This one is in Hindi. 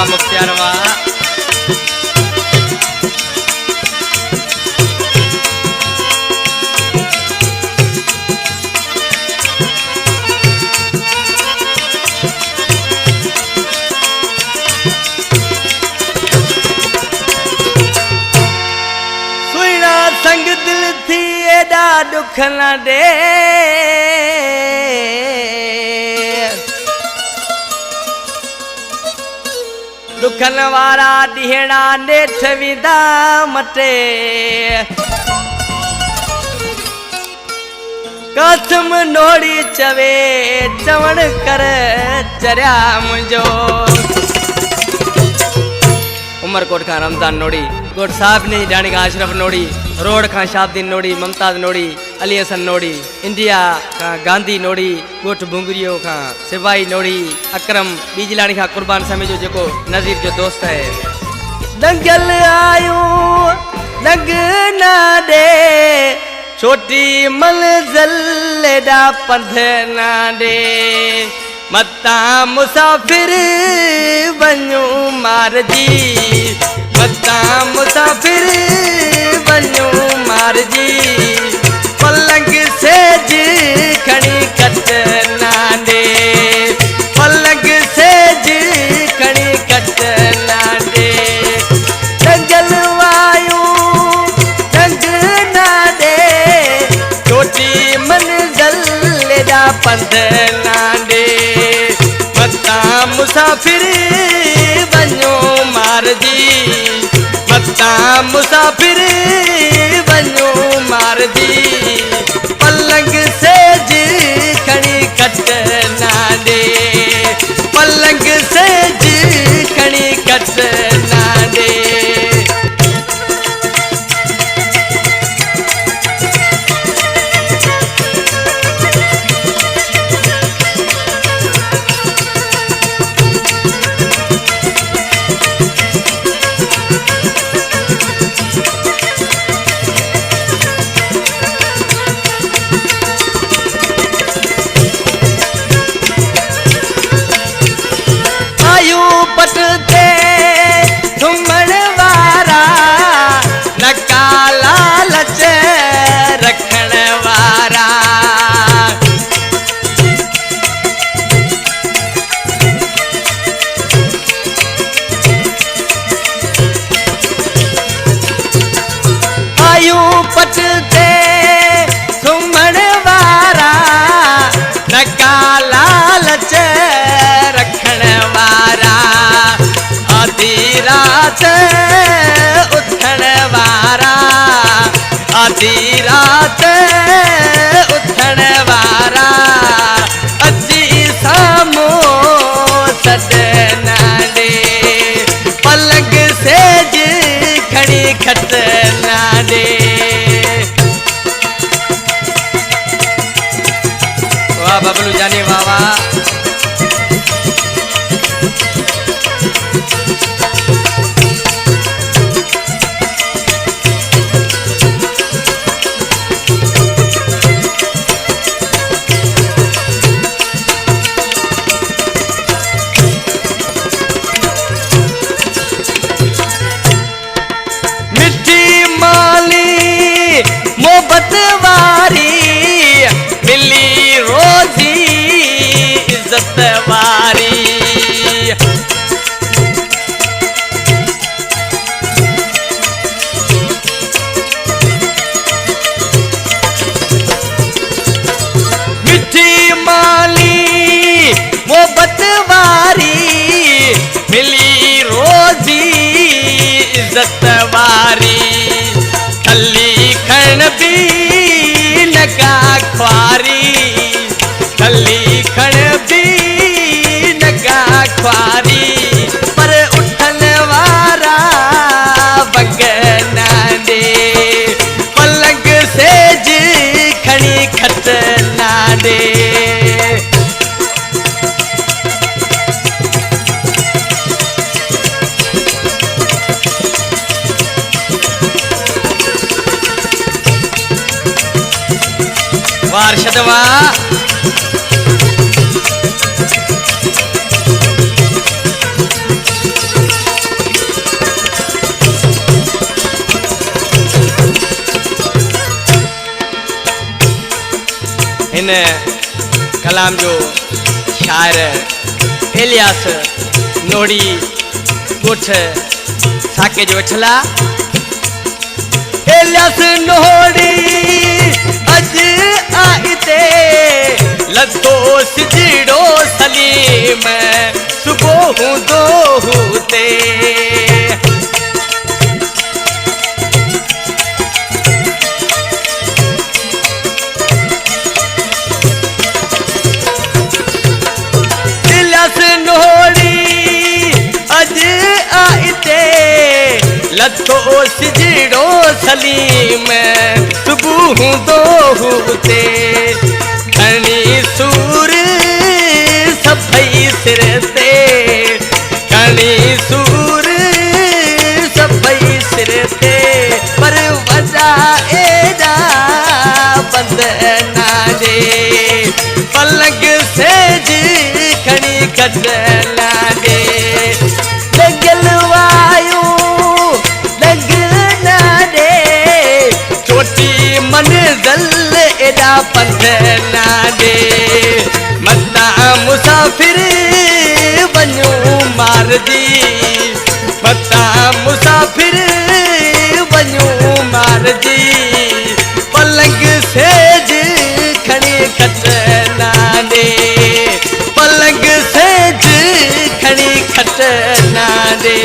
वाह मुख्तियार वाह। सुना संग दिल थी एडा दुख न दे, दुखन वारा ॾींहड़ा नेठ विदा मटे, कसम नोड़ी चवे चवण कर चरिया मुंहिंजो। उमरकोट का रमजान नोड़ी, गोट साहब ने डाणी का अशरफ नोड़ी, रोड का शाहबुद्दीन नोड़ी, मुमताज नोड़ी, अली हसन नोड़ी, इंडिया का गांधी नोड़ी, गोट बुंगरियो का सिपाही नोड़ी, अकरम बीजलाणी का कुर्बान समय जो जेको नजीर जो दोस्त है। दंगल आयूं दंग ना दे, छोटी मंजिल एडा पंध ना दे, मता मुसाफिर बनूं मार जी, मता मुसाफिर बनूं मार जी, पलंग सेज खणी कट ना दे, पलंग सेज खणी कट ना दे, दंगल वायूं दंग ना दे, छोटी मंजिल एडा पंध ना दे, मता मुसाफिर बनूं मार जी, मता मुसाफिर बनूं मार जी, पलंग सेज खणी कट ना दे, पलंग सेज खणी कट ना दे। पटते घुमण वारा नका लालच रखण वारा, आयू पटते घुमण वारा नका लालच रखण वारा, आधी रात उथण वारा, आधी रात उथण वारा, अची साम्हूं सॾ न ॾे, पलंग सेज खणी खट न ॾे। वाह बबलू जाने वाह वाह। मोहब्बत वारी मिली रोजी इज्जत वारी, मिठी माली मोहब्बत वारी मिली रोजी इज्जत वारी, थली खण भी नका ख्वारी, थली खण भी नका ख्वारी, पर उठन वारा बग न दे, पलंग सेज खणी खट न दे। वारशद वाह। कलाम जो शायर इलियास नोड़ी गोठ साके जो वठला इलियास नोड़ी अज आईते लतो सिजड़ो सलीम सुबह दोहते इलियास नोड़ी अज आईते लतो सिजड़ो सलीम सुबह दोहते खणी सूर सभई सिर ते खणी सूर सभई सिर ते पर वजा एडा बंदना दे पलंग सेज खणी कटना दे लॻल वायूं लॻना दे चोटी मंज़िल एॾा पंध ना दे मता मुसाफ़िर वञूं मारजी मता मुसाफ़िर वञूं मारजी पलंग सेज खणी खटना दे पलंग सेज खणी खटना दे